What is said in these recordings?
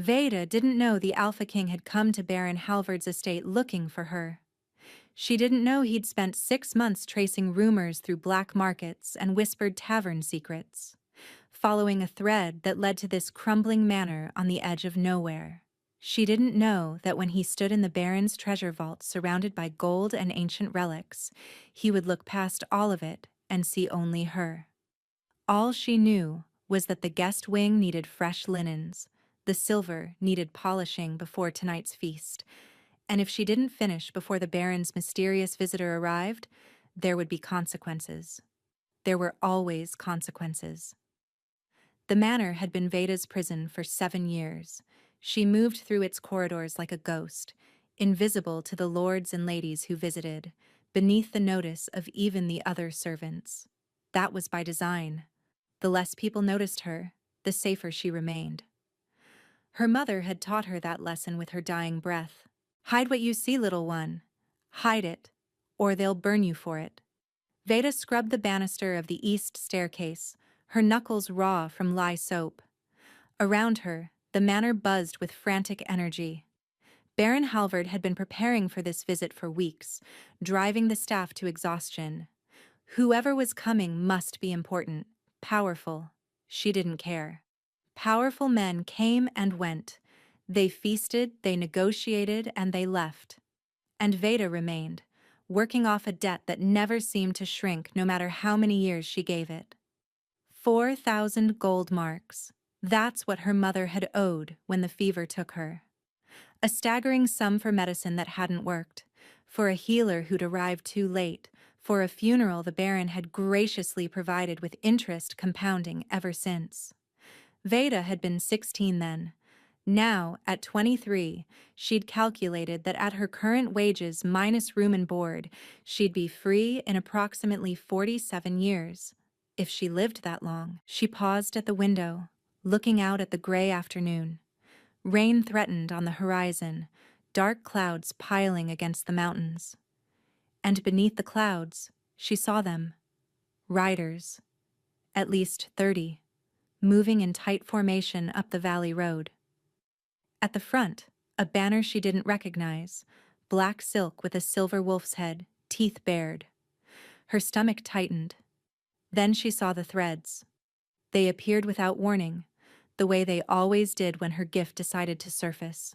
Veda didn't know the Alpha King had come to Baron Halvard's estate looking for her. She didn't know he'd spent 6 months tracing rumors through black markets and whispered tavern secrets, following a thread that led to this crumbling manor on the edge of nowhere. She didn't know that when he stood in the Baron's treasure vault surrounded by gold and ancient relics, he would look past all of it and see only her. All she knew was that the guest wing needed fresh linens, the silver needed polishing before tonight's feast, and if she didn't finish before the Baron's mysterious visitor arrived, there would be consequences. There were always consequences. The manor had been Veda's prison for 7 years. She moved through its corridors like a ghost, invisible to the lords and ladies who visited, beneath the notice of even the other servants. That was by design. The less people noticed her, the safer she remained. Her mother had taught her that lesson with her dying breath. Hide what you see, little one. Hide it, or they'll burn you for it. Veda scrubbed the banister of the east staircase, her knuckles raw from lye soap. Around her, the manor buzzed with frantic energy. Baron Halvard had been preparing for this visit for weeks, driving the staff to exhaustion. Whoever was coming must be important, powerful. She didn't care. Powerful men came and went. They feasted, they negotiated, and they left. And Veda remained, working off a debt that never seemed to shrink no matter how many years she gave it. 4,000 gold marks. That's what her mother had owed when the fever took her. A staggering sum for medicine that hadn't worked, for a healer who'd arrived too late, for a funeral the Baron had graciously provided with interest compounding ever since. Veda had been 16 then. Now, at 23, she'd calculated that at her current wages minus room and board, she'd be free in approximately 47 years. If she lived that long. She paused at the window, looking out at the gray afternoon. Rain threatened on the horizon, dark clouds piling against the mountains. And beneath the clouds, she saw them. Riders, at least 30, moving in tight formation up the valley road. At the front, a banner she didn't recognize, black silk with a silver wolf's head, teeth bared. Her stomach tightened. Then she saw the threads. They appeared without warning, the way they always did when her gift decided to surface.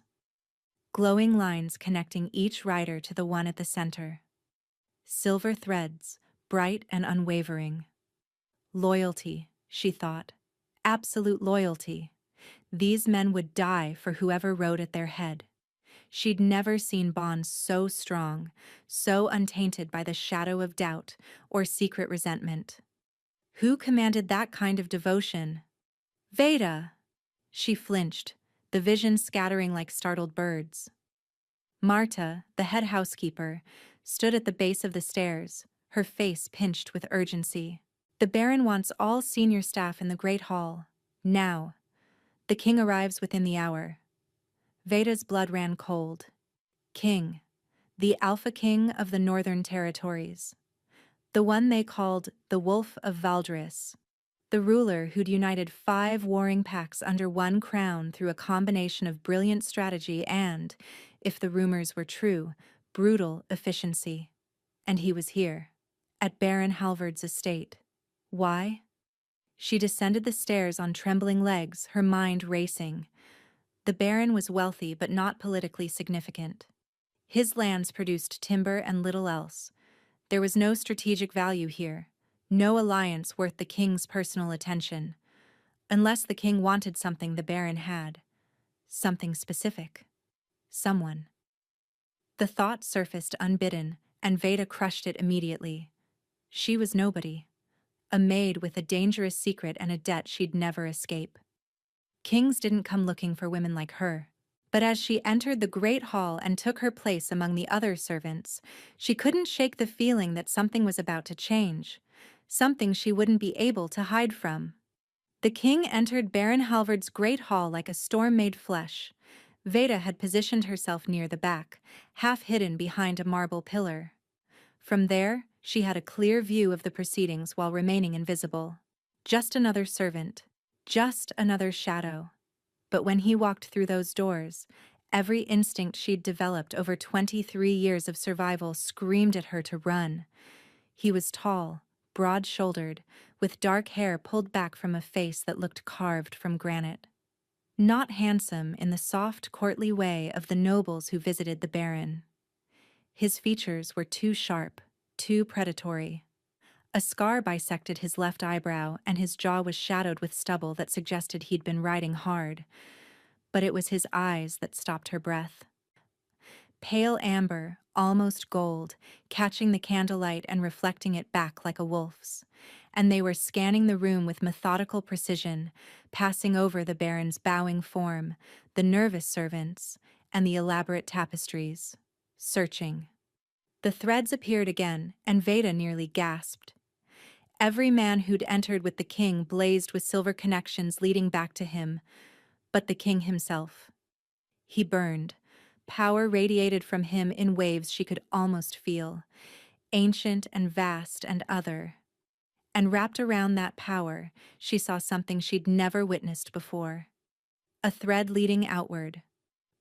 Glowing lines connecting each rider to the one at the center. Silver threads, bright and unwavering. Loyalty, she thought. Absolute loyalty. These men would die for whoever rode at their head. She'd never seen bonds so strong, so untainted by the shadow of doubt or secret resentment. Who commanded that kind of devotion? Veda! She flinched, the vision scattering like startled birds. Marta, the head housekeeper, stood at the base of the stairs, her face pinched with urgency. The Baron wants all senior staff in the Great Hall. Now. The king arrives within the hour. Veda's blood ran cold. King. The Alpha King of the Northern Territories. The one they called the Wolf of Valdris. The ruler who'd united 5 warring packs under one crown through a combination of brilliant strategy and, if the rumors were true, brutal efficiency. And he was here, at Baron Halvard's estate. Why? She descended the stairs on trembling legs, her mind racing. The Baron was wealthy but not politically significant. His lands produced timber and little else. There was no strategic value here, no alliance worth the king's personal attention. Unless the king wanted something the Baron had. Something specific. Someone. The thought surfaced unbidden, and Veda crushed it immediately. She was nobody. A maid with a dangerous secret and a debt she'd never escape. Kings didn't come looking for women like her. But as she entered the great hall and took her place among the other servants, she couldn't shake the feeling that something was about to change, something she wouldn't be able to hide from. The king entered Baron Halvard's great hall like a storm made flesh. Veda had positioned herself near the back, half hidden behind a marble pillar. From there, she had a clear view of the proceedings while remaining invisible. Just another servant. Just another shadow. But when he walked through those doors, every instinct she'd developed over 23 years of survival screamed at her to run. He was tall, broad-shouldered, with dark hair pulled back from a face that looked carved from granite. Not handsome in the soft, courtly way of the nobles who visited the Baron. His features were too sharp, too predatory. A scar bisected his left eyebrow, and his jaw was shadowed with stubble that suggested he'd been riding hard. But it was his eyes that stopped her breath. Pale amber, almost gold, catching the candlelight and reflecting it back like a wolf's. And they were scanning the room with methodical precision, passing over the Baron's bowing form, the nervous servants, and the elaborate tapestries. Searching. The threads appeared again, and Veda nearly gasped. Every man who'd entered with the king blazed with silver connections leading back to him, but the king himself. He burned. Power radiated from him in waves she could almost feel, ancient and vast and other. And wrapped around that power, she saw something she'd never witnessed before. A thread leading outward,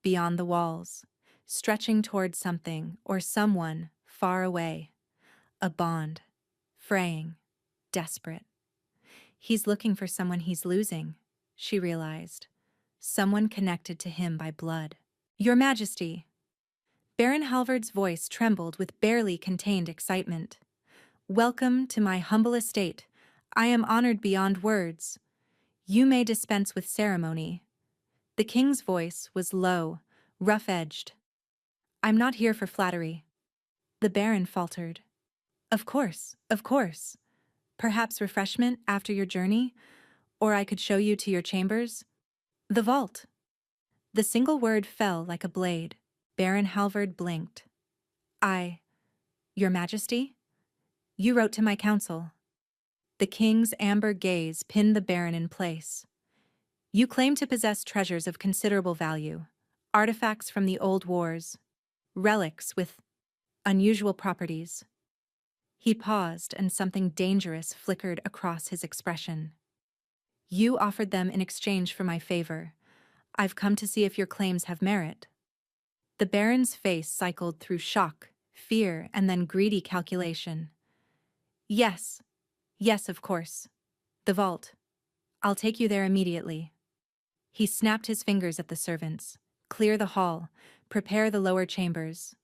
beyond the walls, stretching toward something or someone far away. A bond, fraying, desperate. He's looking for someone he's losing, she realized. Someone connected to him by blood. Your Majesty. Baron Halvard's voice trembled with barely contained excitement. Welcome to my humble estate. I am honored beyond words. You may dispense with ceremony. The king's voice was low, rough-edged. I'm not here for flattery. The Baron faltered. Of course, of course. Perhaps refreshment after your journey? Or I could show you to your chambers? The vault. The single word fell like a blade. Baron Halvard blinked. Your Majesty? You wrote to my council. The king's amber gaze pinned the Baron in place. You claim to possess treasures of considerable value, artifacts from the old wars, relics with unusual properties. He paused, and something dangerous flickered across his expression. You offered them in exchange for my favor. I've come to see if your claims have merit. The Baron's face cycled through shock, fear, and then greedy calculation. Yes, of course. The vault. I'll take you there immediately. He snapped his fingers at the servants. Clear the hall. Prepare the lower chambers.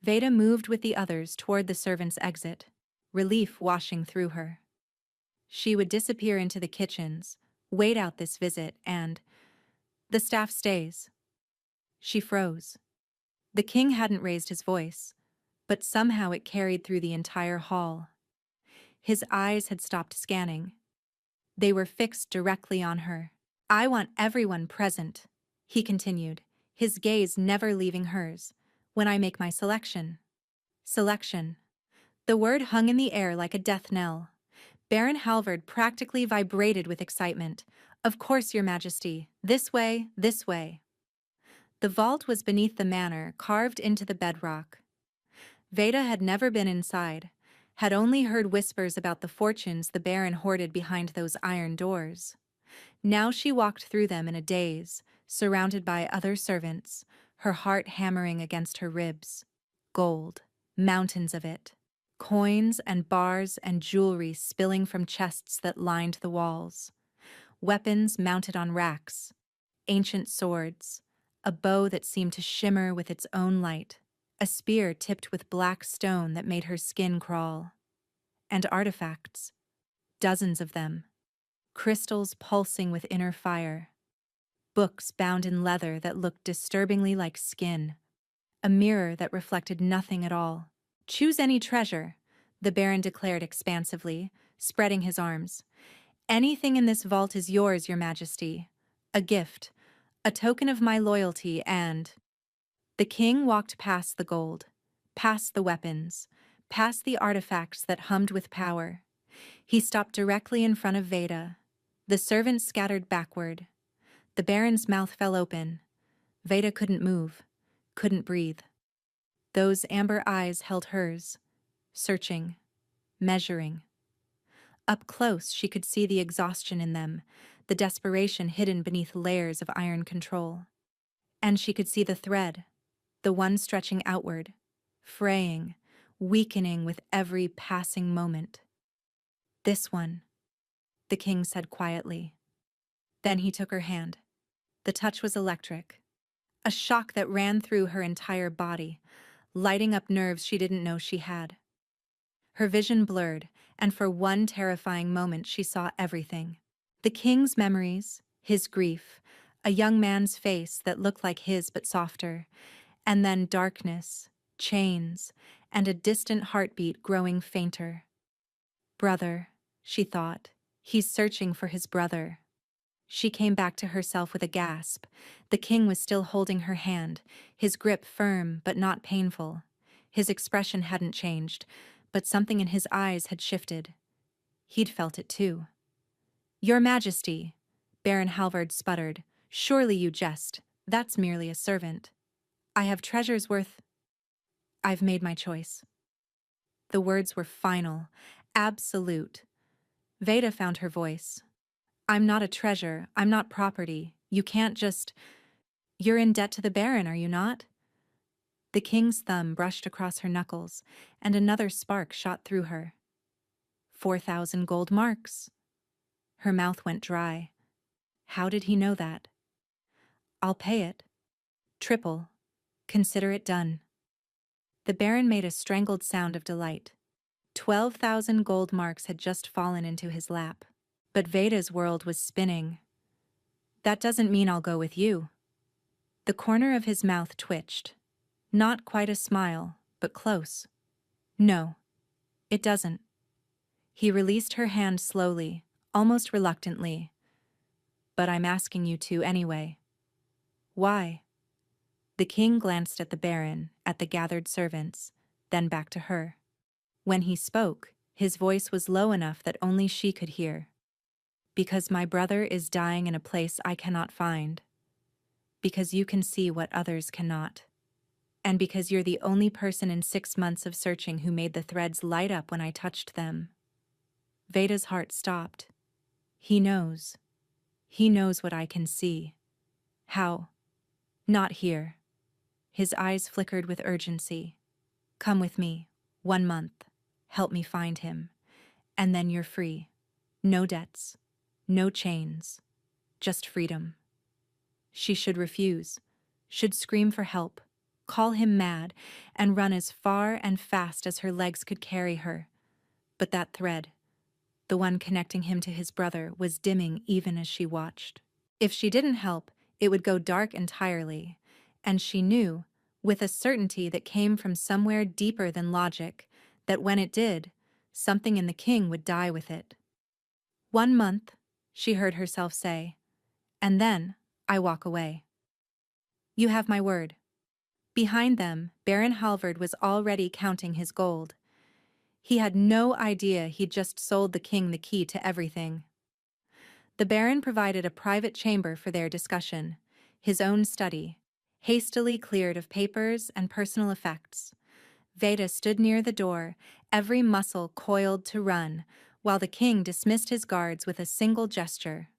Veda moved with the others toward the servants' exit, relief washing through her. She would disappear into the kitchens, wait out this visit, and the staff stays. She froze. The king hadn't raised his voice, but somehow it carried through the entire hall. His eyes had stopped scanning. They were fixed directly on her. I want everyone present, he continued, his gaze never leaving hers, when I make my selection. Selection. The word hung in the air like a death knell. Baron Halvard practically vibrated with excitement. Of course, Your Majesty. This way, this way. The vault was beneath the manor, carved into the bedrock. Veda had never been inside, had only heard whispers about the fortunes the Baron hoarded behind those iron doors. Now she walked through them in a daze, surrounded by other servants, her heart hammering against her ribs. Gold, mountains of it. Coins and bars and jewelry spilling from chests that lined the walls. Weapons mounted on racks. Ancient swords. A bow that seemed to shimmer with its own light. A spear tipped with black stone that made her skin crawl. And artifacts. Dozens of them. Crystals pulsing with inner fire. Books bound in leather that looked disturbingly like skin. A mirror that reflected nothing at all. Choose any treasure, the Baron declared expansively, spreading his arms. Anything in this vault is yours, Your Majesty. A gift, a token of my loyalty, and... The king walked past the gold, past the weapons, past the artifacts that hummed with power. He stopped directly in front of Veda. The servants scattered backward. The Baron's mouth fell open. Veda couldn't move, couldn't breathe. Those amber eyes held hers, searching, measuring. Up close, she could see the exhaustion in them, the desperation hidden beneath layers of iron control. And she could see the thread, the one stretching outward, fraying, weakening with every passing moment. "This one," the king said quietly. Then he took her hand. The touch was electric, a shock that ran through her entire body, lighting up nerves she didn't know she had. Her vision blurred, and for one terrifying moment she saw everything. The king's memories, his grief, a young man's face that looked like his but softer, and then darkness, chains, and a distant heartbeat growing fainter. "Brother," she thought. "He's searching for his brother." She came back to herself with a gasp. The king was still holding her hand, his grip firm but not painful. His expression hadn't changed, but something in his eyes had shifted. He'd felt it too. "Your Majesty," Baron Halvard sputtered, "surely you jest. That's merely a servant. I have treasures worth—" "I've made my choice." The words were final, absolute. Veda found her voice. "I'm not a treasure, I'm not property. You can't just— You're in debt to the Baron, are you not?" The king's thumb brushed across her knuckles, and another spark shot through her. 4,000 gold marks. Her mouth went dry. How did he know that? "I'll pay it. Triple. Consider it done." The Baron made a strangled sound of delight. 12,000 gold marks had just fallen into his lap. But Veda's world was spinning. "That doesn't mean I'll go with you." The corner of his mouth twitched. Not quite a smile, but close. "No, it doesn't." He released her hand slowly, almost reluctantly. "But I'm asking you to anyway." "Why?" The king glanced at the Baron, at the gathered servants, then back to her. When he spoke, his voice was low enough that only she could hear. "Because my brother is dying in a place I cannot find. Because you can see what others cannot. And because you're the only person in 6 months of searching who made the threads light up when I touched them." Veda's heart stopped. "He knows. He knows what I can see." "How?" "Not here." His eyes flickered with urgency. "Come with me. 1 month. Help me find him. And then you're free. No debts. No chains. Just freedom." She should refuse. Should scream for help. Call him mad, and run as far and fast as her legs could carry her. But that thread, the one connecting him to his brother, was dimming even as she watched. If she didn't help, it would go dark entirely, and she knew, with a certainty that came from somewhere deeper than logic, that when it did, something in the king would die with it. 1 month, she heard herself say, and then I walk away. "You have my word." Behind them, Baron Halvard was already counting his gold. He had no idea he'd just sold the king the key to everything. The Baron provided a private chamber for their discussion, his own study, hastily cleared of papers and personal effects. Veda stood near the door, every muscle coiled to run, while the king dismissed his guards with a single gesture.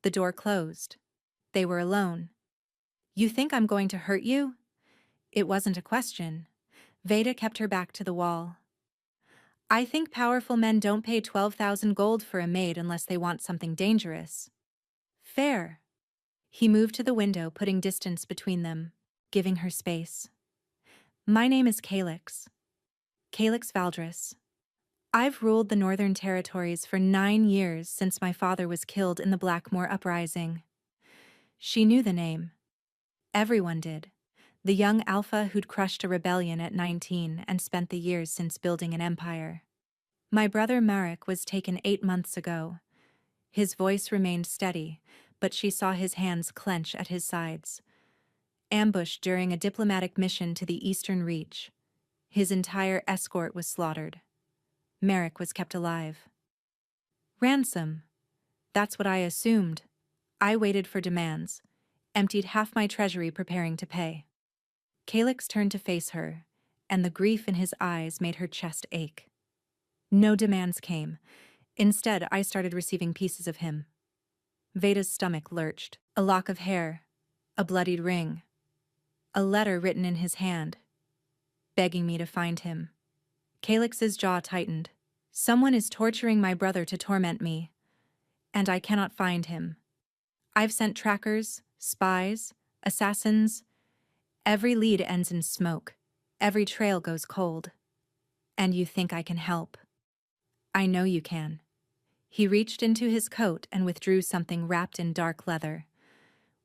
The door closed. They were alone. "You think I'm going to hurt you?" It wasn't a question. Veda kept her back to the wall. "I think powerful men don't pay 12,000 gold for a maid unless they want something dangerous." "Fair." He moved to the window, putting distance between them, giving her space. "My name is Calix. Calix Valdris. I've ruled the Northern Territories for 9 years since my father was killed in the Blackmoor Uprising." She knew the name. Everyone did. The young alpha who'd crushed a rebellion at 19 and spent the years since building an empire. "My brother Marek was taken 8 months ago." His voice remained steady, but she saw his hands clench at his sides. "Ambushed during a diplomatic mission to the Eastern Reach. His entire escort was slaughtered. Marek was kept alive." "Ransom." "That's what I assumed. I waited for demands. Emptied half my treasury preparing to pay." Calix turned to face her, and the grief in his eyes made her chest ache. "No demands came. Instead, I started receiving pieces of him." Veda's stomach lurched. A lock of hair, a bloodied ring, a letter written in his hand, begging me to find him. Calix's jaw tightened. Someone is torturing my brother to torment me, and I cannot find him. I've sent trackers, spies, assassins. Every lead ends in smoke. Every trail goes cold. And you think I can help? I know you can. He reached into his coat and withdrew something wrapped in dark leather.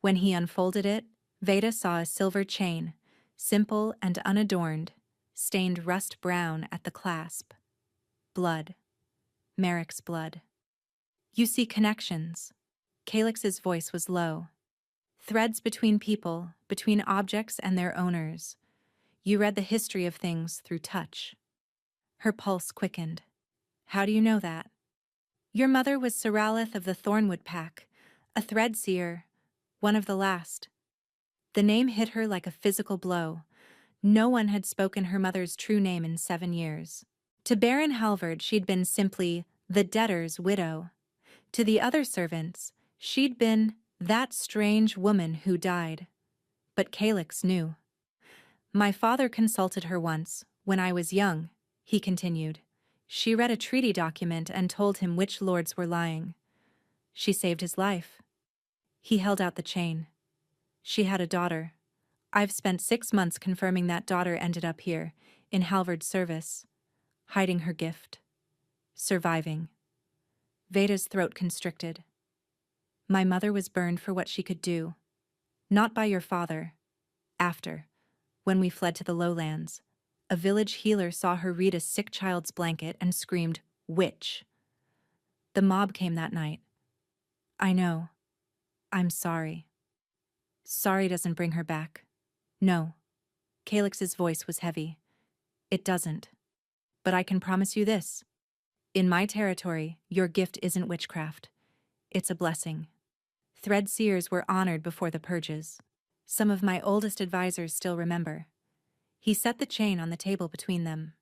When he unfolded it, Veda saw a silver chain, simple and unadorned, stained rust brown at the clasp. Blood. Merrick's blood. You see connections. Calix's voice was low. Threads between people, between objects and their owners. You read the history of things through touch. Her pulse quickened. How do you know that? Your mother was Seralith of the Thornwood Pack, a thread seer, one of the last. The name hit her like a physical blow. No one had spoken her mother's true name in 7 years. To Baron Halvard, she'd been simply the debtor's widow. To the other servants, she'd been that strange woman who died. But Calix knew. My father consulted her once, when I was young, he continued. She read a treaty document and told him which lords were lying. She saved his life. He held out the chain. She had a daughter. I've spent 6 months confirming that daughter ended up here, in Halvard's service, hiding her gift, surviving. Veda's throat constricted. My mother was burned for what she could do. Not by your father. After, when we fled to the lowlands, a village healer saw her read a sick child's blanket and screamed, "Witch!" The mob came that night. I know. I'm sorry. Sorry doesn't bring her back. No. Calix's voice was heavy. It doesn't. But I can promise you this. In my territory, your gift isn't witchcraft. It's a blessing. Thread seers were honored before the purges. Some of my oldest advisors still remember. He set the chain on the table between them.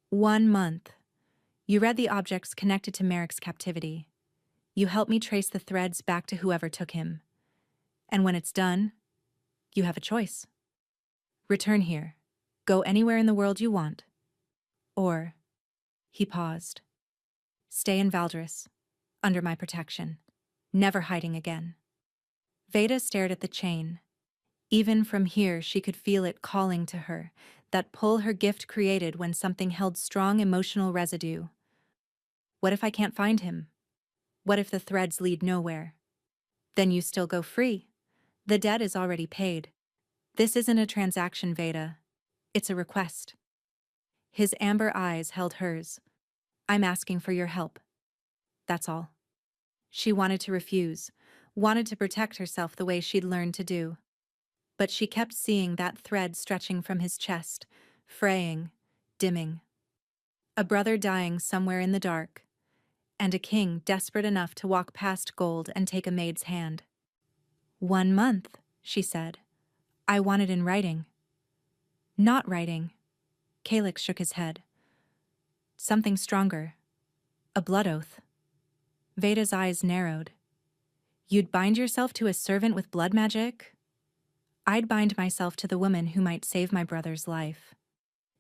1 month. You read the objects connected to Merrick's captivity. You helped me trace the threads back to whoever took him. And when it's done, you have a choice. Return here. Go anywhere in the world you want. Or, he paused. Stay in Valdris, under my protection, never hiding again. Veda stared at the chain. Even from here, she could feel it calling to her, that pull her gift created when something held strong emotional residue. What if I can't find him? What if the threads lead nowhere? Then you still go free. The debt is already paid. This isn't a transaction, Veda. It's a request. His amber eyes held hers. I'm asking for your help. That's all. She wanted to refuse, wanted to protect herself the way she'd learned to do. But she kept seeing that thread stretching from his chest, fraying, dimming. A brother dying somewhere in the dark, and a king desperate enough to walk past gold and take a maid's hand. 1 month, she said. I want it in writing. Not writing. Calix shook his head. Something stronger. A blood oath. Veda's eyes narrowed. You'd bind yourself to a servant with blood magic? I'd bind myself to the woman who might save my brother's life.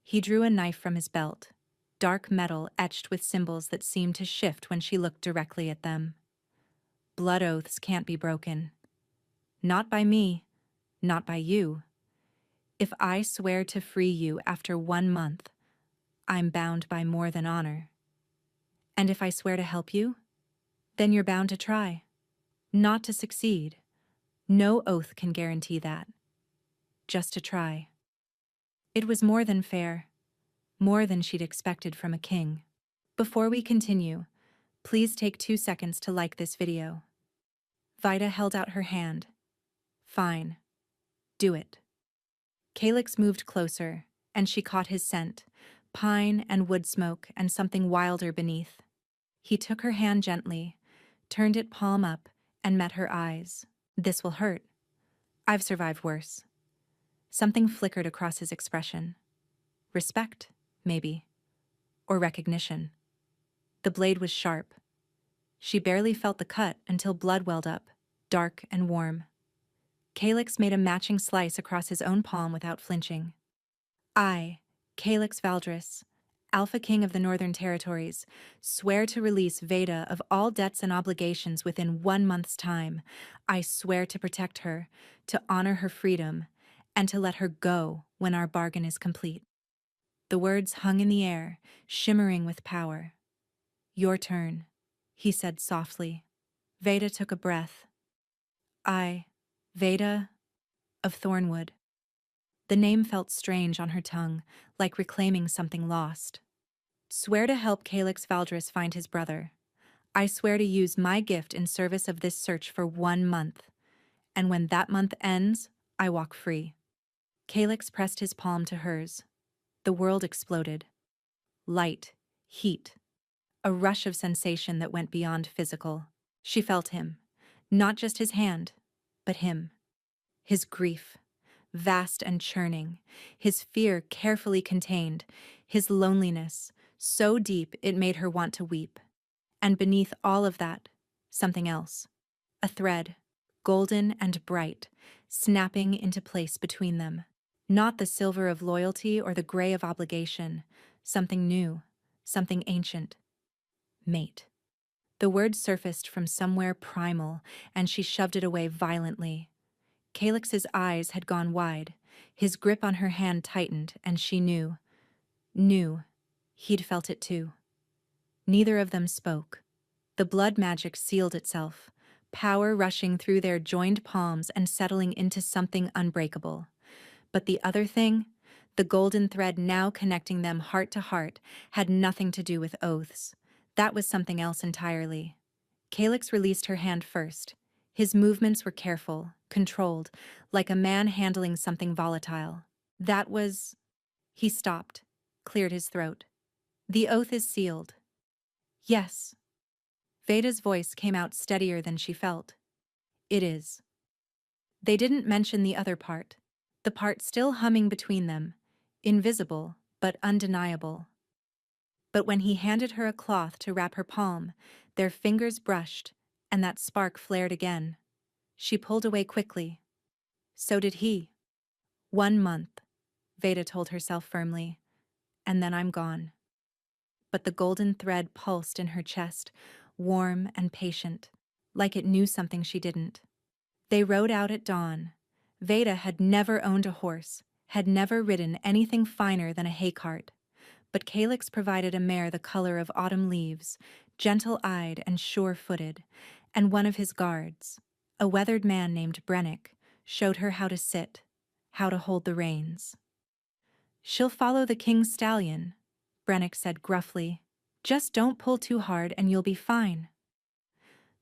He drew a knife from his belt, dark metal etched with symbols that seemed to shift when she looked directly at them. Blood oaths can't be broken. Not by me, not by you. If I swear to free you after 1 month, I'm bound by more than honor. And if I swear to help you, then you're bound to try. Not to succeed. No oath can guarantee that. Just to try. It was more than fair, more than she'd expected from a king. Before we continue, please take 2 seconds to like this video. Vida held out her hand. Fine. Do it. Calix moved closer, and she caught his scent, pine and wood smoke and something wilder beneath. He took her hand gently, turned it palm up, and met her eyes. This will hurt. I've survived worse. Something flickered across his expression. Respect, maybe. Or recognition. The blade was sharp. She barely felt the cut until blood welled up, dark and warm. Calyx made a matching slice across his own palm without flinching. I, Calyx Valdris, Alpha King of the Northern Territories, swear to release Veda of all debts and obligations within 1 month's time. I swear to protect her, to honor her freedom, and to let her go when our bargain is complete. The words hung in the air, shimmering with power. Your turn, he said softly. Veda took a breath. I, Veda of Thornwood. The name felt strange on her tongue, like reclaiming something lost. Swear to help Calyx Valdris find his brother. I swear to use my gift in service of this search for 1 month. And when that month ends, I walk free. Calyx pressed his palm to hers. The world exploded. Light, heat, a rush of sensation that went beyond physical. She felt him. Not just his hand, but him. His grief, vast and churning, his fear carefully contained, his loneliness, so deep it made her want to weep. And beneath all of that, something else. A thread, golden and bright, snapping into place between them. Not the silver of loyalty or the gray of obligation, something new, something ancient. Mate. The word surfaced from somewhere primal, and she shoved it away violently. Calyx's eyes had gone wide. His grip on her hand tightened, and she knew. He'd felt it too. Neither of them spoke. The blood magic sealed itself, power rushing through their joined palms and settling into something unbreakable. But the other thing, the golden thread now connecting them heart to heart, had nothing to do with oaths. That was something else entirely. Calyx released her hand first. His movements were careful, controlled, like a man handling something volatile. That was... He stopped, cleared his throat. The oath is sealed. Yes. Veda's voice came out steadier than she felt. It is. They didn't mention the other part. The part still humming between them, invisible but undeniable. But when he handed her a cloth to wrap her palm, their fingers brushed, and that spark flared again. She pulled away quickly. So did he. 1 month, Veda told herself firmly, and then I'm gone. But the golden thread pulsed in her chest, warm and patient, like it knew something she didn't. They rode out at dawn. Veda had never owned a horse, had never ridden anything finer than a hay cart. But Calyx provided a mare the color of autumn leaves, gentle-eyed and sure-footed, and one of his guards, a weathered man named Brennick, showed her how to sit, how to hold the reins. She'll follow the king's stallion, Brennick said gruffly. Just don't pull too hard and you'll be fine.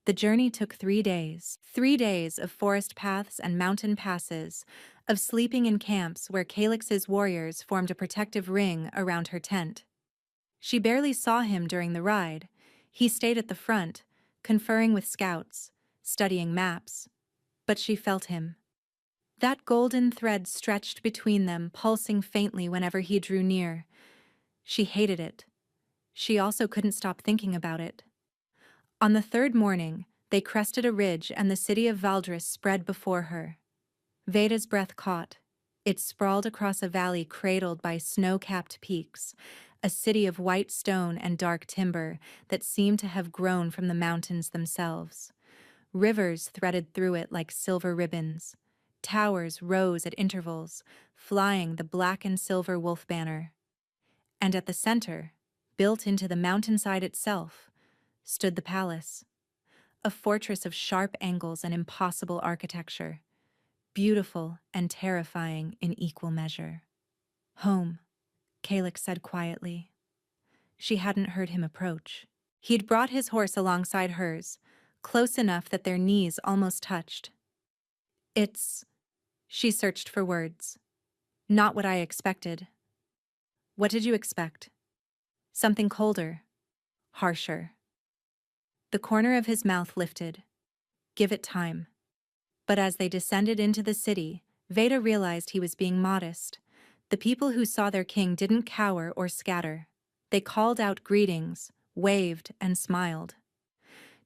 The journey took 3 days. 3 days of forest paths and mountain passes, of sleeping in camps where Calyx's warriors formed a protective ring around her tent. She barely saw him during the ride. He stayed at the front, conferring with scouts, studying maps. But she felt him. That golden thread stretched between them, pulsing faintly whenever he drew near. She hated it. She also couldn't stop thinking about it. On the 3rd morning, they crested a ridge and the city of Valdris spread before her. Veda's breath caught. It sprawled across a valley cradled by snow-capped peaks, a city of white stone and dark timber that seemed to have grown from the mountains themselves. Rivers threaded through it like silver ribbons. Towers rose at intervals, flying the black and silver wolf banner. And at the center, built into the mountainside itself, stood the palace, a fortress of sharp angles and impossible architecture, beautiful and terrifying in equal measure. Home, Calyx said quietly. She hadn't heard him approach. He'd brought his horse alongside hers, close enough that their knees almost touched. It's... She searched for words. Not what I expected. What did you expect? Something colder, harsher. The corner of his mouth lifted. Give it time. But as they descended into the city, Veda realized he was being modest. The people who saw their king didn't cower or scatter. They called out greetings, waved, and smiled.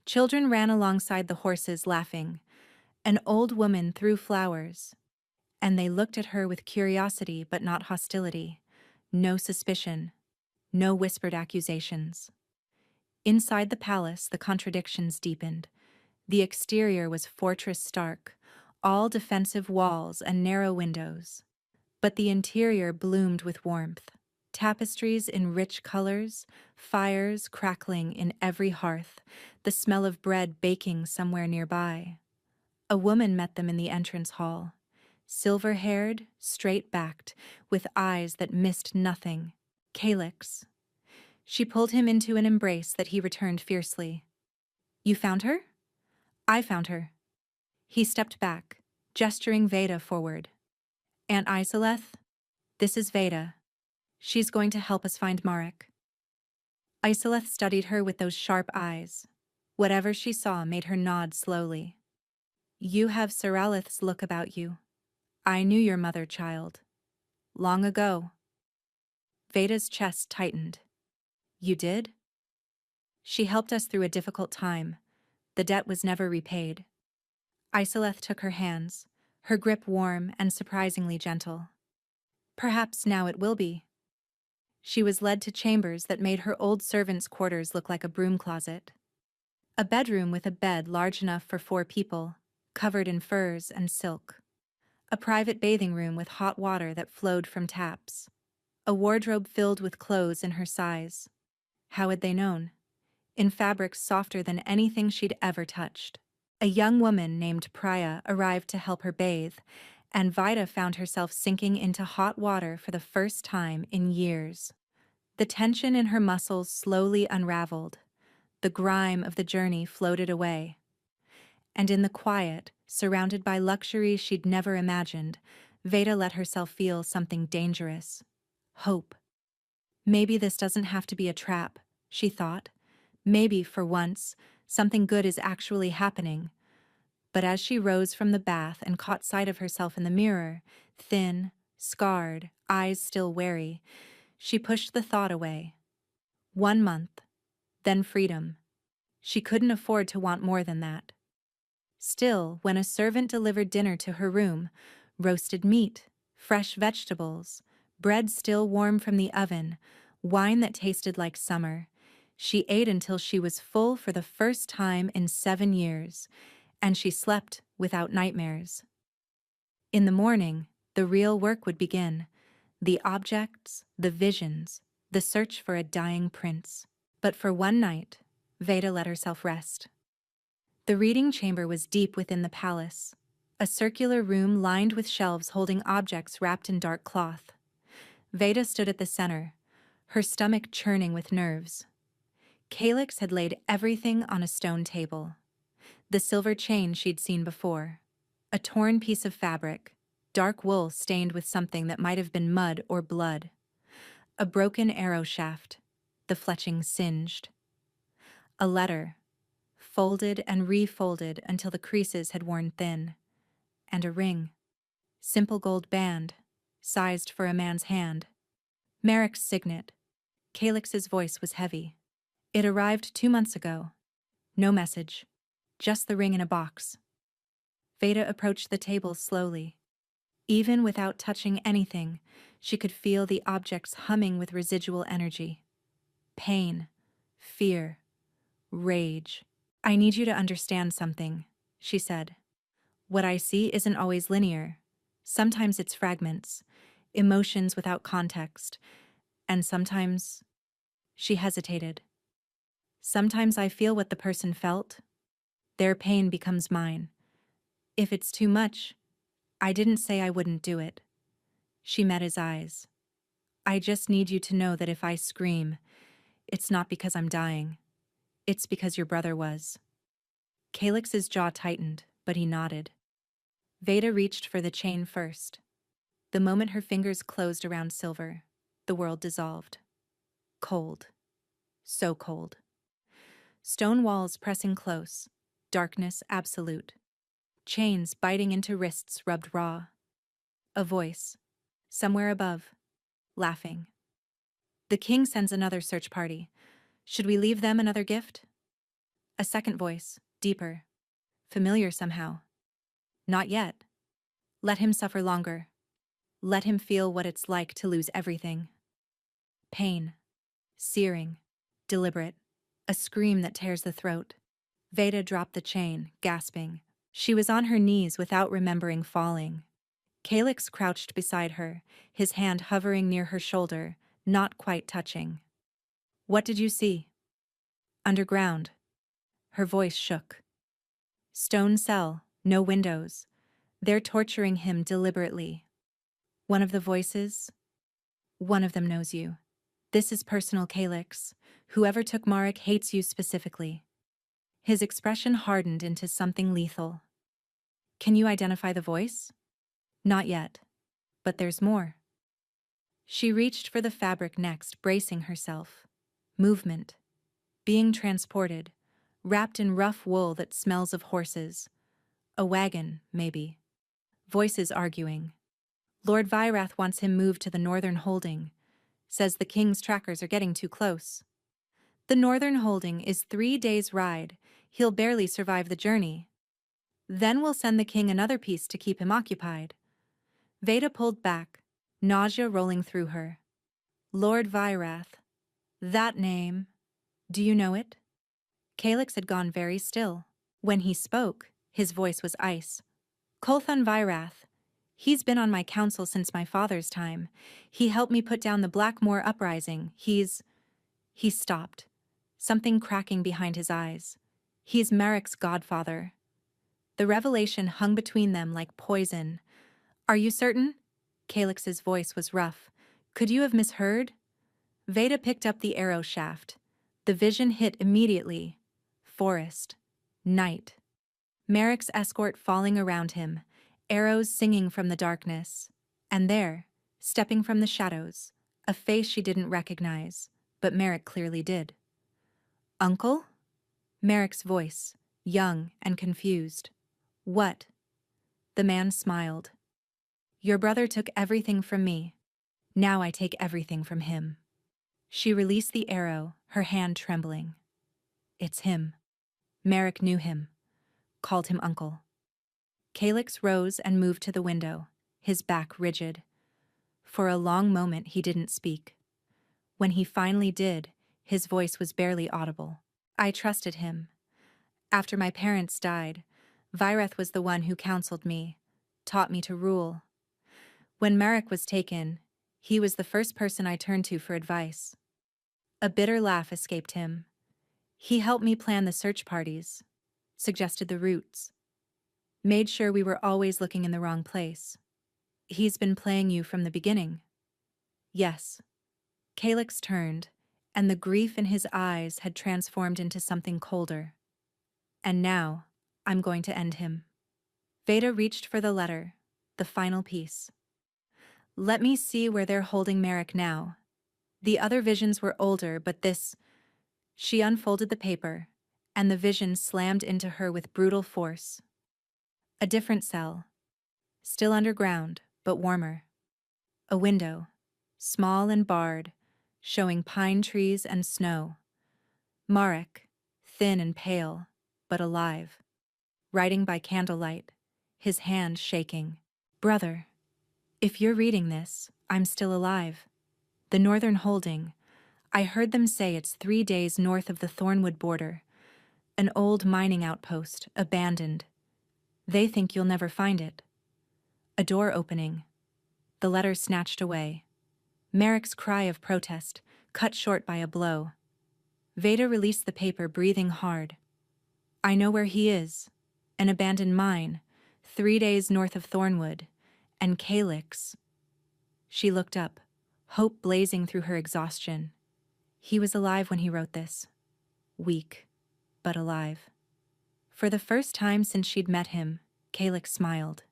Children ran alongside the horses laughing. An old woman threw flowers, and they looked at her with curiosity but not hostility. No suspicion, no whispered accusations. Inside the palace, the contradictions deepened. The exterior was fortress stark, all defensive walls and narrow windows. But the interior bloomed with warmth. Tapestries in rich colors, fires crackling in every hearth, the smell of bread baking somewhere nearby. A woman met them in the entrance hall. Silver-haired, straight-backed, with eyes that missed nothing. Calyx. She pulled him into an embrace that he returned fiercely. "You found her?" "I found her." He stepped back, gesturing Veda forward. "Aunt Isoleth, this is Veda. She's going to help us find Marek." Isoleth studied her with those sharp eyes. Whatever she saw made her nod slowly. "You have Saralith's look about you. I knew your mother, child. Long ago." Veda's chest tightened. "You did?" "She helped us through a difficult time. The debt was never repaid." Isoleth took her hands, her grip warm and surprisingly gentle. "Perhaps now it will be." She was led to chambers that made her old servants' quarters look like a broom closet. A bedroom with a bed large enough for 4 people, covered in furs and silk. A private bathing room with hot water that flowed from taps. A wardrobe filled with clothes in her size. How had they known? In fabrics softer than anything she'd ever touched. A young woman named Priya arrived to help her bathe, and Vida found herself sinking into hot water for the first time in years. The tension in her muscles slowly unraveled. The grime of the journey floated away. And in the quiet, surrounded by luxury she'd never imagined, Veda let herself feel something dangerous. Hope. Maybe this doesn't have to be a trap, she thought. Maybe, for once, something good is actually happening. But as she rose from the bath and caught sight of herself in the mirror, thin, scarred, eyes still wary, she pushed the thought away. 1 month, then freedom. She couldn't afford to want more than that. Still, when a servant delivered dinner to her room, roasted meat, fresh vegetables, bread still warm from the oven, wine that tasted like summer, she ate until she was full for the first time in 7 years, and she slept without nightmares. In the morning, the real work would begin. The objects, the visions, the search for a dying prince. But for one night, Veda let herself rest. The reading chamber was deep within the palace, a circular room lined with shelves holding objects wrapped in dark cloth. Veda stood at the center, her stomach churning with nerves. Calyx had laid everything on a stone table. The silver chain she'd seen before, a torn piece of fabric, dark wool stained with something that might have been mud or blood, a broken arrow shaft, the fletching singed, a letter, folded and refolded until the creases had worn thin, and a ring, simple gold band, sized for a man's hand. Marek's signet. Calyx's voice was heavy. It arrived 2 months ago. No message, just the ring in a box. Veda approached the table slowly. Even without touching anything, she could feel the objects humming with residual energy. Pain, fear, rage. "I need you to understand something," she said. "What I see isn't always linear. Sometimes it's fragments, emotions without context, and sometimes—" She hesitated. "Sometimes I feel what the person felt. Their pain becomes mine. If it's too much, I didn't say I wouldn't do it." She met his eyes. "I just need you to know that if I scream, it's not because I'm dying. It's because your brother was." Calyx's jaw tightened, but he nodded. Veda reached for the chain first. The moment her fingers closed around silver, the world dissolved. Cold. So cold. Stone walls pressing close. Darkness absolute. Chains biting into wrists rubbed raw. A voice, somewhere above, laughing. "The king sends another search party. Should we leave them another gift?" A second voice, deeper, familiar somehow. Not yet. Let him suffer longer. Let him feel what it's like to lose everything. Pain. Searing. Deliberate. A scream that tears the throat. Veda dropped the chain, gasping. She was on her knees without remembering falling. Calyx crouched beside her, his hand hovering near her shoulder, not quite touching. What did you see? Underground. Her voice shook. Stone cell, no windows. They're torturing him deliberately. One of the voices? One of them knows you. This is personal, Calyx. Whoever took Marek hates you specifically. His expression hardened into something lethal. Can you identify the voice? Not yet. But there's more. She reached for the fabric next, bracing herself. Movement. Being transported, wrapped in rough wool that smells of horses. A wagon, maybe. Voices arguing. Lord Vyrath wants him moved to the Northern Holding. Says the king's trackers are getting too close. The Northern Holding is 3 days' ride. He'll barely survive the journey. Then we'll send the king another piece to keep him occupied. Veda pulled back, nausea rolling through her. Lord Vyrath. That name. Do you know it? Calyx had gone very still. When he spoke, his voice was ice. Kolthun Vyrath. He's been on my council since my father's time. He helped me put down the Blackmoor uprising. He stopped, something cracking behind his eyes. He's Marek's godfather. The revelation hung between them like poison. Are you certain? Calyx's voice was rough. Could you have misheard? Veda picked up the arrow shaft. The vision hit immediately. Forest. Night. Marek's escort falling around him, arrows singing from the darkness. And there, stepping from the shadows, a face she didn't recognize, but Marek clearly did. Uncle? Marek's voice, young and confused. What? The man smiled. Your brother took everything from me. Now I take everything from him. She released the arrow, her hand trembling. It's him. Marek knew him, called him uncle. Calyx rose and moved to the window, his back rigid. For a long moment he didn't speak. When he finally did, his voice was barely audible. I trusted him. After my parents died, Vyrath was the one who counseled me, taught me to rule. When Marek was taken, he was the first person I turned to for advice. A bitter laugh escaped him. He helped me plan the search parties, suggested the routes, made sure we were always looking in the wrong place. He's been playing you from the beginning. Yes. Calyx turned, and the grief in his eyes had transformed into something colder. And now, I'm going to end him. Veda reached for the letter, the final piece. Let me see where they're holding Marek now. The other visions were older, but this... She unfolded the paper, and the vision slammed into her with brutal force. A different cell. Still underground, but warmer. A window, small and barred, showing pine trees and snow. Marek, thin and pale, but alive. Writing by candlelight, his hand shaking. Brother, if you're reading this, I'm still alive. The Northern Holding. I heard them say it's 3 days north of the Thornwood border. An old mining outpost, abandoned. They think you'll never find it. A door opening. The letter snatched away. Marek's cry of protest, cut short by a blow. Veda released the paper, breathing hard. I know where he is. An abandoned mine, 3 days north of Thornwood. And Calyx. She looked up, hope blazing through her exhaustion. He was alive when he wrote this. Weak, but alive. For the first time since she'd met him, Calyx smiled.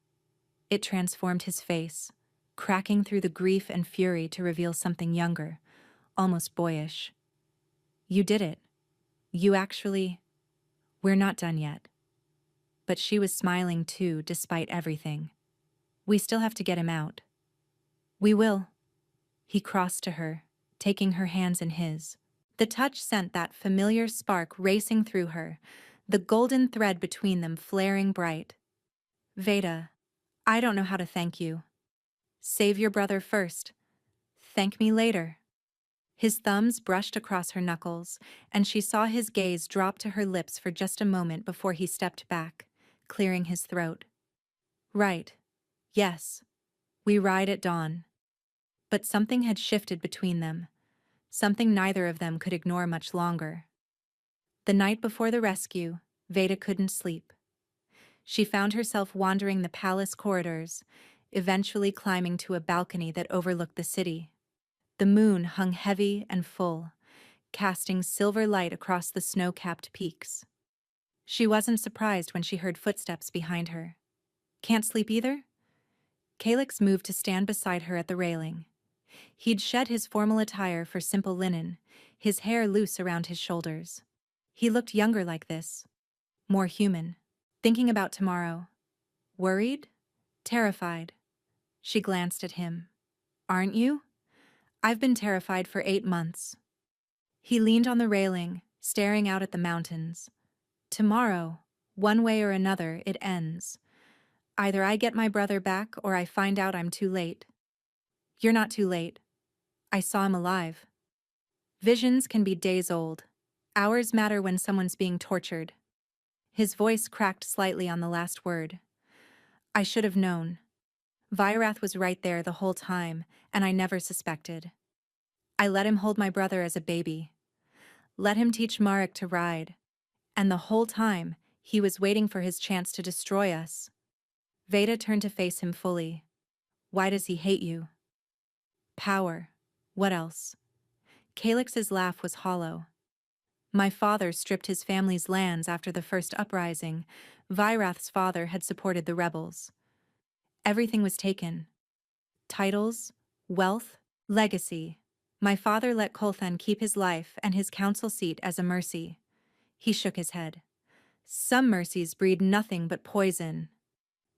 It transformed his face, cracking through the grief and fury to reveal something younger, almost boyish. You did it. You actually... We're not done yet. But she was smiling too, despite everything. We still have to get him out. We will. He crossed to her, taking her hands in his. The touch sent that familiar spark racing through her, the golden thread between them flaring bright. Veda, I don't know how to thank you. Save your brother first. Thank me later. His thumbs brushed across her knuckles, and she saw his gaze drop to her lips for just a moment before he stepped back, clearing his throat. Right. Yes. We ride at dawn. But something had shifted between them, something neither of them could ignore much longer. The night before the rescue, Veda couldn't sleep. She found herself wandering the palace corridors, eventually climbing to a balcony that overlooked the city. The moon hung heavy and full, casting silver light across the snow-capped peaks. She wasn't surprised when she heard footsteps behind her. Can't sleep either? Calix moved to stand beside her at the railing. He'd shed his formal attire for simple linen, his hair loose around his shoulders. He looked younger like this, more human. Thinking about tomorrow. Worried? Terrified? She glanced at him. Aren't you? I've been terrified for 8 months. He leaned on the railing, staring out at the mountains. Tomorrow, one way or another, it ends. Either I get my brother back or I find out I'm too late. You're not too late. I saw him alive. Visions can be days old. Hours matter when someone's being tortured. His voice cracked slightly on the last word. I should have known. Vyrath was right there the whole time, and I never suspected. I let him hold my brother as a baby. Let him teach Marek to ride. And the whole time, he was waiting for his chance to destroy us. Veda turned to face him fully. Why does he hate you? Power. What else? Calix's laugh was hollow. My father stripped his family's lands after the first uprising. Vyrath's father had supported the rebels. Everything was taken. Titles, wealth, legacy. My father let Kolthan keep his life and his council seat as a mercy. He shook his head. Some mercies breed nothing but poison.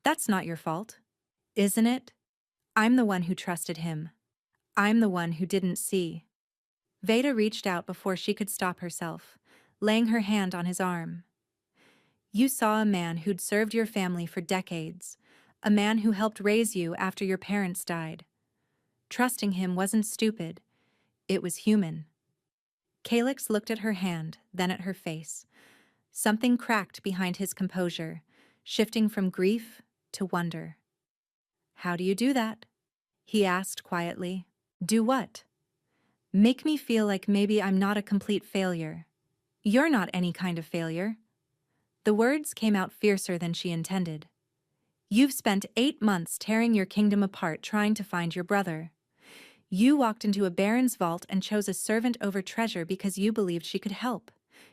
That's not your fault, isn't it? I'm the one who trusted him. I'm the one who didn't see. Veda reached out before she could stop herself, laying her hand on his arm. You saw a man who'd served your family for decades, a man who helped raise you after your parents died. Trusting him wasn't stupid. It was human. Calix looked at her hand, then at her face. Something cracked behind his composure, shifting from grief to wonder. How do you do that? He asked quietly. Do what? Make me feel like maybe I'm not a complete failure. You're not any kind of failure. The words came out fiercer than she intended. You've spent 8 months tearing your kingdom apart trying to find your brother. You walked into a baron's vault and chose a servant over treasure because you believed she could help.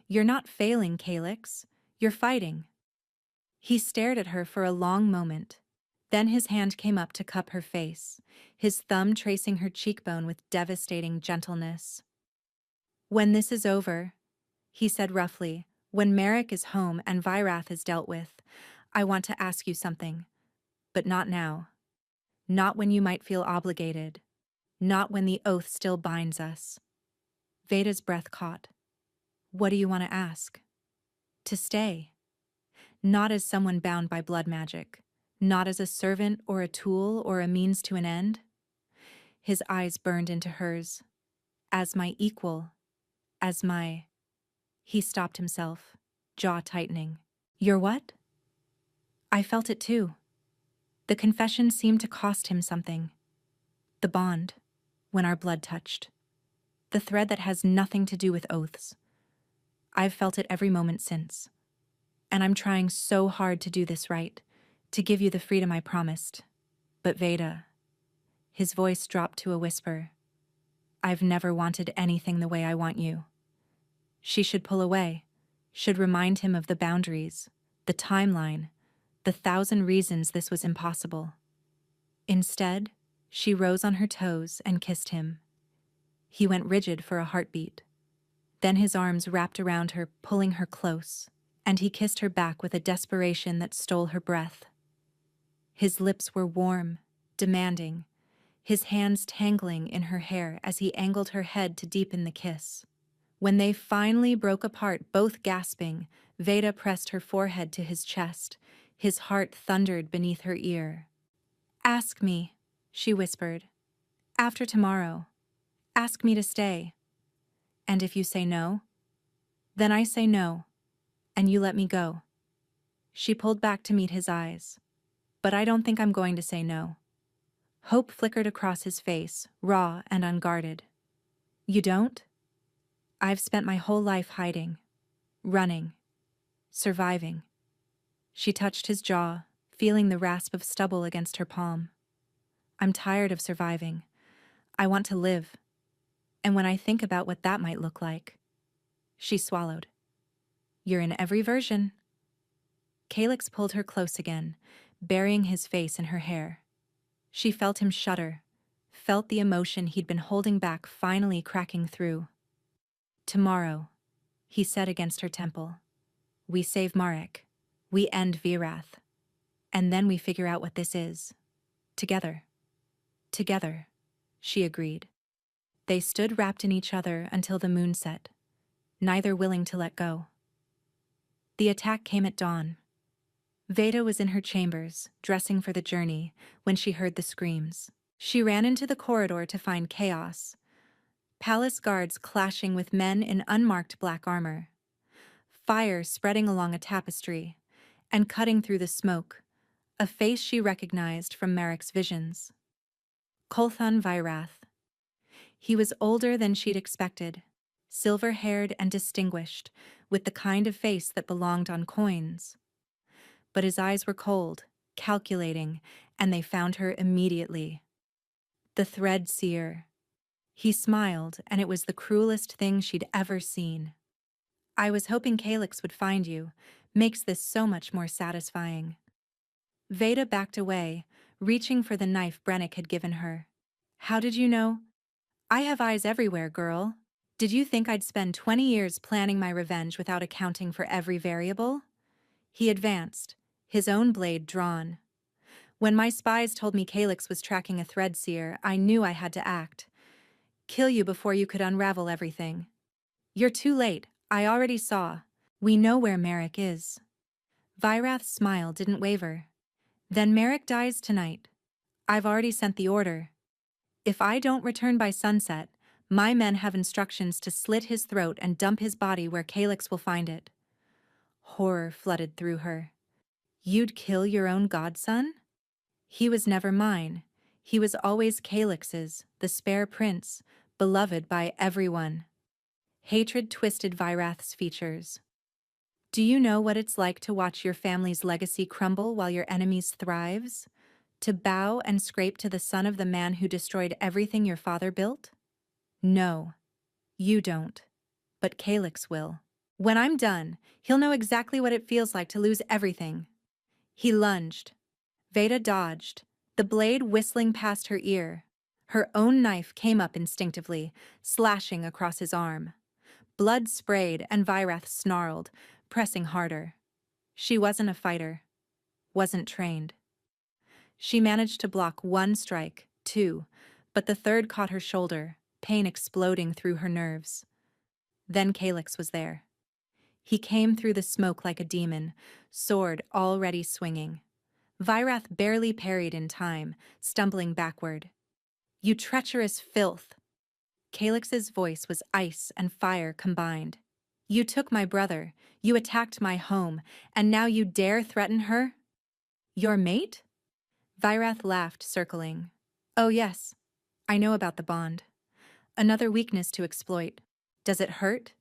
You're not failing, Calix. You're fighting. He stared at her for a long moment. Then his hand came up to cup her face, his thumb tracing her cheekbone with devastating gentleness. When this is over, he said roughly, when Marek is home and Vyrath is dealt with, I want to ask you something. But not now. Not when you might feel obligated. Not when the oath still binds us. Veda's breath caught. What do you want to ask? To stay. Not as someone bound by blood magic. Not as a servant or a tool or a means to an end. His eyes burned into hers. As my equal. As my... He stopped himself, jaw tightening. Your what? I felt it too. The confession seemed to cost him something. The bond, when our blood touched. The thread that has nothing to do with oaths. I've felt it every moment since. And I'm trying so hard to do this right, to give you the freedom I promised. But Veda, his voice dropped to a whisper. I've never wanted anything the way I want you. She should pull away, should remind him of the boundaries, the timeline, the 1,000 reasons this was impossible. Instead, she rose on her toes and kissed him. He went rigid for a heartbeat. Then his arms wrapped around her, pulling her close, and he kissed her back with a desperation that stole her breath. His lips were warm, demanding, his hands tangling in her hair as he angled her head to deepen the kiss. When they finally broke apart, both gasping, Veda pressed her forehead to his chest, His heart thundered beneath her ear. "Ask me," she whispered. "After tomorrow. Ask me to stay. And if you say no, then I say no, and you let me go." She pulled back to meet his eyes. "But I don't think I'm going to say no." Hope flickered across his face, raw and unguarded. "You don't?" "I've spent my whole life hiding, running, surviving." She touched his jaw, feeling the rasp of stubble against her palm. "I'm tired of surviving. I want to live. And when I think about what that might look like..." She swallowed. "You're in every version." Calyx pulled her close again, burying his face in her hair. She felt him shudder, felt the emotion he'd been holding back finally cracking through. "Tomorrow," he said against her temple. "We save Marek. We end Virath. And then we figure out what this is. Together." "Together," she agreed. They stood wrapped in each other until the moon set, neither willing to let go. The attack came at dawn. Veda was in her chambers, dressing for the journey, when she heard the screams. She ran into the corridor to find chaos. Palace guards clashing with men in unmarked black armor. Fire spreading along a tapestry, and cutting through the smoke, a face she recognized from Marek's visions. Kolthan Virath. He was older than she'd expected, silver-haired and distinguished, with the kind of face that belonged on coins. But his eyes were cold, calculating, and they found her immediately. The thread seer. He smiled, and it was the cruelest thing she'd ever seen. "I was hoping Calyx would find you. Makes this so much more satisfying." Veda backed away, reaching for the knife Brennick had given her. "How did you know?" "I have eyes everywhere, girl. Did you think I'd spend 20 years planning my revenge without accounting for every variable?" He advanced, his own blade drawn. "When my spies told me Calyx was tracking a thread seer, I knew I had to act. Kill you before you could unravel everything. You're too late, I already saw. We know where Marek is." Virath's smile didn't waver. "Then Marek dies tonight. I've already sent the order. If I don't return by sunset, my men have instructions to slit his throat and dump his body where Calyx will find it." Horror flooded through her. "You'd kill your own godson?" "He was never mine. He was always Calyx's, the spare prince, beloved by everyone." Hatred twisted Virath's features. "Do you know what it's like to watch your family's legacy crumble while your enemy's thrives? To bow and scrape to the son of the man who destroyed everything your father built?" "No, you don't. But Calyx will. When I'm done, he'll know exactly what it feels like to lose everything." He lunged. Veda dodged, the blade whistling past her ear. Her own knife came up instinctively, slashing across his arm. Blood sprayed and Virath snarled, pressing harder. She wasn't a fighter. Wasn't trained. She managed to block one strike, two, but the third caught her shoulder, pain exploding through her nerves. Then Calyx was there. He came through the smoke like a demon, sword already swinging. Virath barely parried in time, stumbling backward. "You treacherous filth!" Calyx's voice was ice and fire combined. "You took my brother, you attacked my home, and now you dare threaten her? Your mate?" Virath laughed, circling. "Oh yes, I know about the bond. Another weakness to exploit. Does it hurt,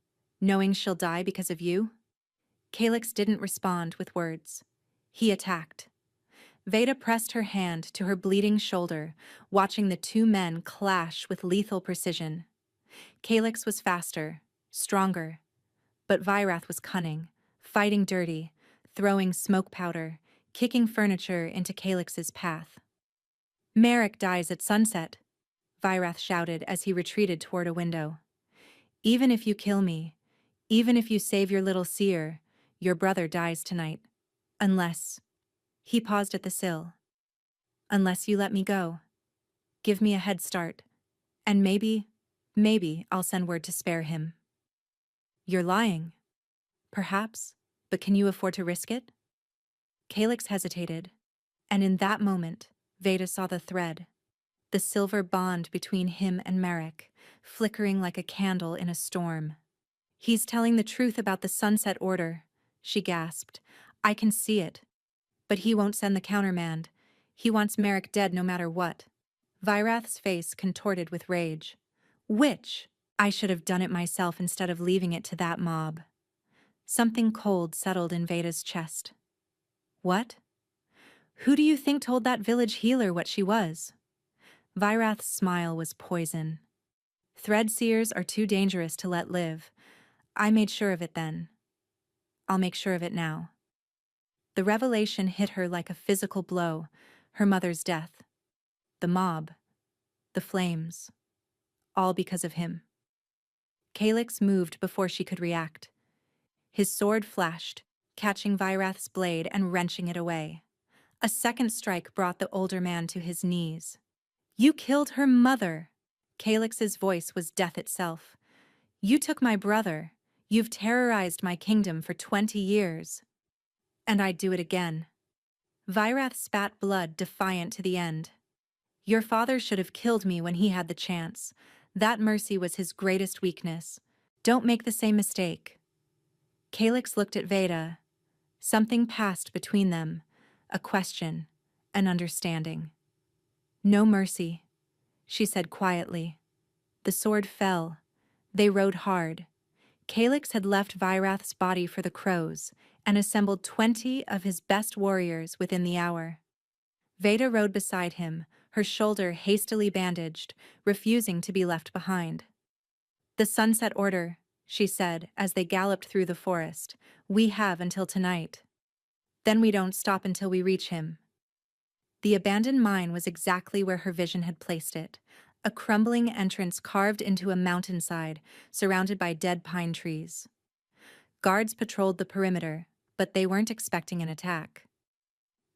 knowing she'll die because of you?" Calyx didn't respond with words. He attacked. Veda pressed her hand to her bleeding shoulder, watching the two men clash with lethal precision. Calyx was faster, stronger, but Virath was cunning, fighting dirty, throwing smoke powder, kicking furniture into Calyx's path. "Marek dies at sunset," Virath shouted as he retreated toward a window. "Even if you kill me, even if you save your little seer, your brother dies tonight. Unless..." He paused at the sill. "Unless you let me go. Give me a head start. And maybe I'll send word to spare him." "You're lying." "Perhaps, but can you afford to risk it?" Calyx hesitated, and in that moment, Veda saw the thread, the silver bond between him and Merrick, flickering like a candle in a storm. "He's telling the truth about the Sunset Order," she gasped. "I can see it. But he won't send the countermand. He wants Merrick dead no matter what." Vyrath's face contorted with rage. "Which? I should have done it myself instead of leaving it to that mob." Something cold settled in Veda's chest. "What? Who do you think told that village healer what she was?" Vyrath's smile was poison. "Threadseers are too dangerous to let live. I made sure of it then. I'll make sure of it now." The revelation hit her like a physical blow, her mother's death. The mob. The flames. All because of him. Calyx moved before she could react. His sword flashed, catching Vyrath's blade and wrenching it away. A second strike brought the older man to his knees. "You killed her mother!" Calyx's voice was death itself. "You took my brother. You've terrorized my kingdom for 20 years. And I'd do it again." Vyrath spat blood, defiant to the end. "Your father should have killed me when he had the chance. That mercy was his greatest weakness. Don't make the same mistake." Calyx looked at Veda. Something passed between them, a question, an understanding. "No mercy," she said quietly. The sword fell. They rode hard. Calyx had left Vyrath's body for the crows and assembled 20 of his best warriors within the hour. Veda rode beside him, her shoulder hastily bandaged, refusing to be left behind. "The Sunset Order," she said as they galloped through the forest. "We have until tonight. Then we don't stop until we reach him." The abandoned mine was exactly where her vision had placed it, a crumbling entrance carved into a mountainside, surrounded by dead pine trees. Guards patrolled the perimeter, but they weren't expecting an attack.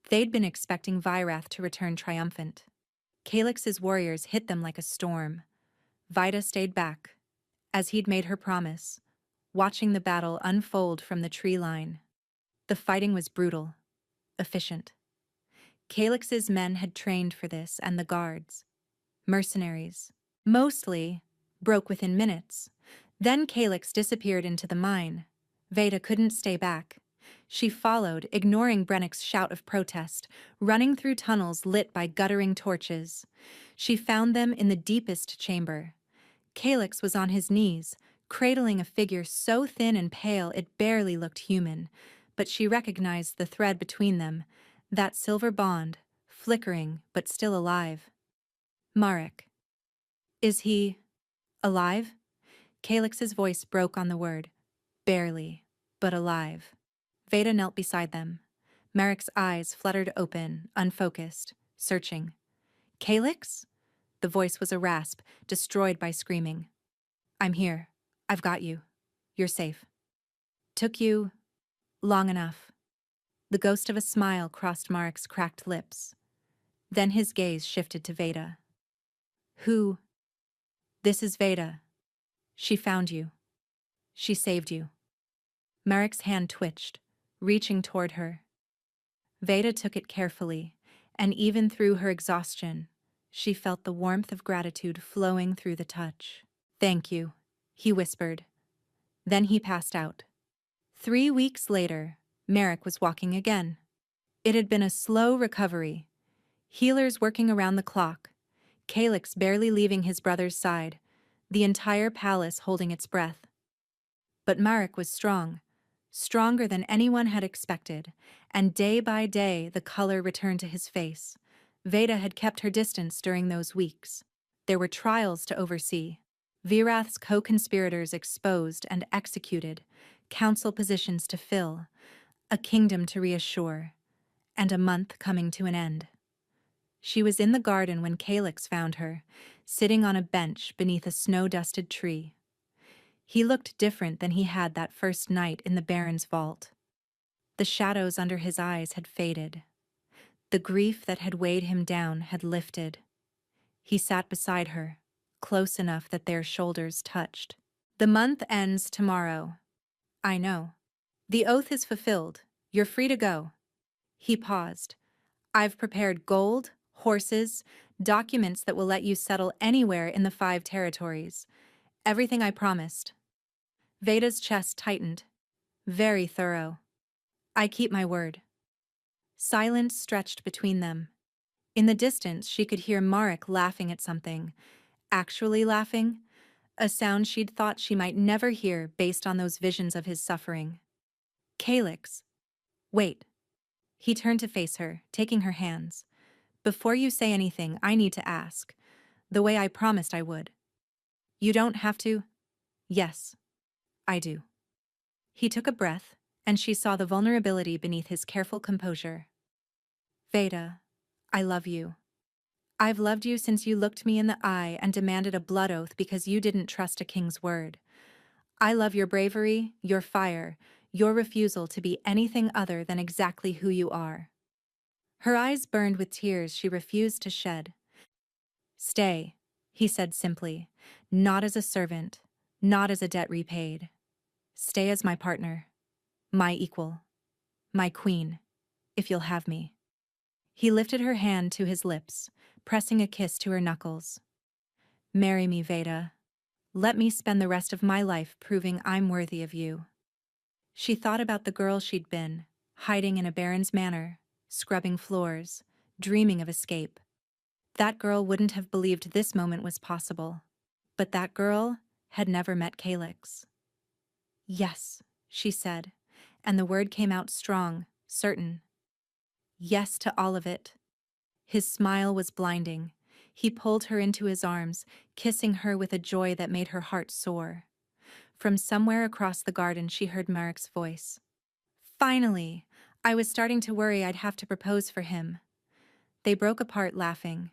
They'd been expecting Vyrath to return triumphant. Calyx's warriors hit them like a storm. Veda stayed back, as he'd made her promise, watching the battle unfold from the tree line. The fighting was brutal, efficient. Calyx's men had trained for this, and the guards, mercenaries, mostly, broke within minutes. Then Calyx disappeared into the mine. Veda couldn't stay back. She followed, ignoring Brennick's shout of protest, running through tunnels lit by guttering torches. She found them in the deepest chamber. Calyx was on his knees, cradling a figure so thin and pale it barely looked human, but she recognized the thread between them, that silver bond, flickering but still alive. "Marek. Is he alive?" Calyx's voice broke on the word. "Barely, but alive." Veda knelt beside them. Marek's eyes fluttered open, unfocused, searching. "Calyx?" The voice was a rasp, destroyed by screaming. "I'm here. I've got you. You're safe." "Took you long enough." The ghost of a smile crossed Marek's cracked lips. Then his gaze shifted to Veda. "Who?" "This is Veda. She found you. She saved you." Marek's hand twitched, reaching toward her. Veda took it carefully, and even through her exhaustion, she felt the warmth of gratitude flowing through the touch. "Thank you," he whispered. Then he passed out. 3 weeks later, Merrick was walking again. It had been a slow recovery. Healers working around the clock, Calyx barely leaving his brother's side, the entire palace holding its breath. But Merrick was strong, stronger than anyone had expected, and day by day the color returned to his face. Veda had kept her distance during those weeks. There were trials to oversee, Vyrath's co-conspirators exposed and executed, council positions to fill, a kingdom to reassure, and a month coming to an end. She was in the garden when Calyx found her, sitting on a bench beneath a snow-dusted tree. He looked different than he had that first night in the Baron's vault. The shadows under his eyes had faded. The grief that had weighed him down had lifted. He sat beside her, close enough that their shoulders touched. "The month ends tomorrow. I know. The oath is fulfilled. You're free to go." He paused. I've prepared gold, horses, documents that will let you settle anywhere in the 5 territories. Everything I promised. Veda's chest tightened. Very thorough. I keep my word. Silence stretched between them. In the distance, she could hear Marek laughing at something. Actually laughing? A sound she'd thought she might never hear based on those visions of his suffering. Calyx. Wait. He turned to face her, taking her hands. Before you say anything, I need to ask. The way I promised I would. You don't have to? Yes. I do. He took a breath, and she saw the vulnerability beneath his careful composure. Veda, I love you. I've loved you since you looked me in the eye and demanded a blood oath because you didn't trust a king's word. I love your bravery, your fire, your refusal to be anything other than exactly who you are. Her eyes burned with tears she refused to shed. Stay, he said simply, not as a servant, not as a debt repaid. Stay as my partner, my equal, my queen, if you'll have me. He lifted her hand to his lips, pressing a kiss to her knuckles. Marry me, Veda. Let me spend the rest of my life proving I'm worthy of you. She thought about the girl she'd been, hiding in a baron's manor, scrubbing floors, dreaming of escape. That girl wouldn't have believed this moment was possible. But that girl had never met Calyx. Yes, she said, and the word came out strong, certain. Yes to all of it. His smile was blinding. He pulled her into his arms, kissing her with a joy that made her heart soar. From somewhere across the garden she heard Marek's voice. Finally! I was starting to worry I'd have to propose for him. They broke apart laughing.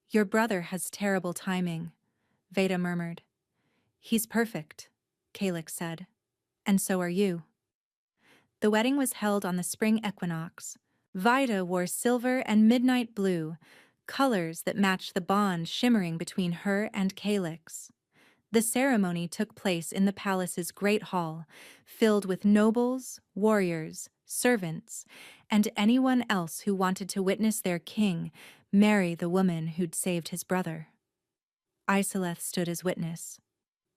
Your brother has terrible timing, Veda murmured. He's perfect, Calyx said. And so are you. The wedding was held on the spring equinox. Vida wore silver and midnight blue, colors that matched the bond shimmering between her and Calyx. The ceremony took place in the palace's great hall, filled with nobles, warriors, servants, and anyone else who wanted to witness their king marry the woman who'd saved his brother. Isoleth stood as witness.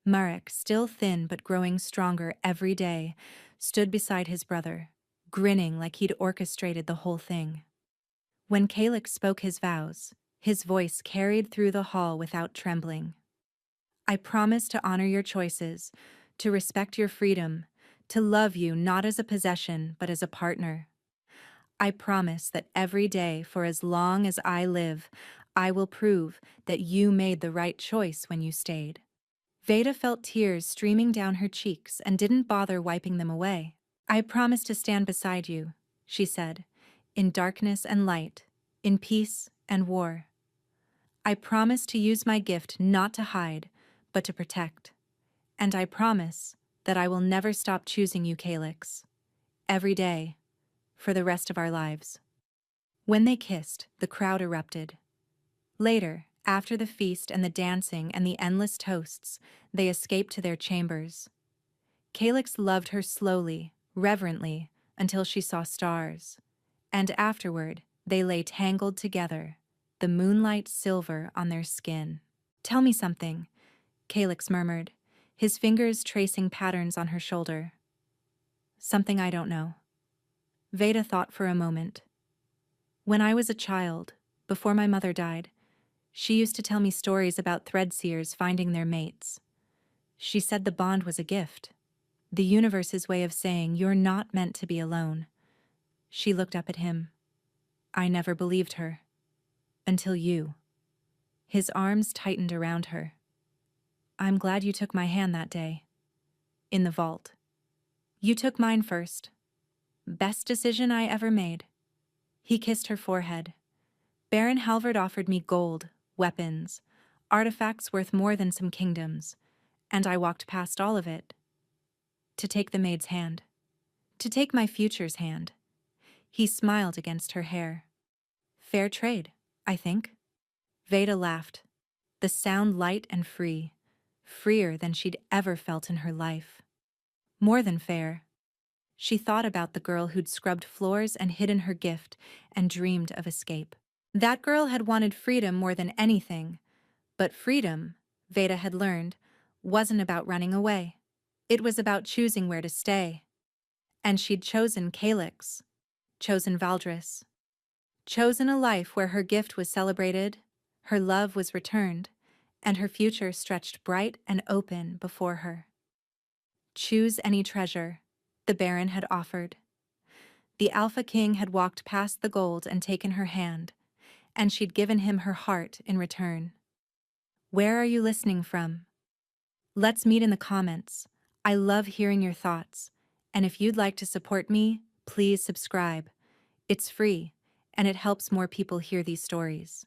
Marek, still thin but growing stronger every day, stood beside his brother, grinning like he'd orchestrated the whole thing. When Calyx spoke his vows, his voice carried through the hall without trembling. I promise to honor your choices, to respect your freedom, to love you not as a possession but as a partner. I promise that every day for as long as I live, I will prove that you made the right choice when you stayed. Veda felt tears streaming down her cheeks and didn't bother wiping them away. I promise to stand beside you, she said, in darkness and light, in peace and war. I promise to use my gift not to hide, but to protect. And I promise that I will never stop choosing you, Calyx. Every day, for the rest of our lives. When they kissed, the crowd erupted. Later, after the feast and the dancing and the endless toasts, they escaped to their chambers. Calyx loved her slowly, reverently, until she saw stars. And afterward, they lay tangled together, the moonlight silver on their skin. Tell me something, Calyx murmured, his fingers tracing patterns on her shoulder. Something I don't know. Veda thought for a moment. When I was a child, before my mother died, she used to tell me stories about threadseers finding their mates. She said the bond was a gift, the universe's way of saying you're not meant to be alone. She looked up at him. I never believed her. Until you. His arms tightened around her. I'm glad you took my hand that day. In the vault. You took mine first. Best decision I ever made. He kissed her forehead. Baron Halvard offered me gold, weapons, artifacts worth more than some kingdoms, and I walked past all of it. To take the maid's hand. To take my future's hand. He smiled against her hair. Fair trade, I think. Veda laughed, the sound light and free, freer than she'd ever felt in her life. More than fair. She thought about the girl who'd scrubbed floors and hidden her gift and dreamed of escape. That girl had wanted freedom more than anything, but freedom, Veda had learned, wasn't about running away. It was about choosing where to stay. And she'd chosen Calyx, chosen Valdris, chosen a life where her gift was celebrated, her love was returned, and her future stretched bright and open before her. Choose any treasure, the Baron had offered. The Alpha King had walked past the gold and taken her hand, and she'd given him her heart in return. Where are you listening from? Let's meet in the comments. I love hearing your thoughts, and if you'd like to support me, please subscribe. It's free, and it helps more people hear these stories.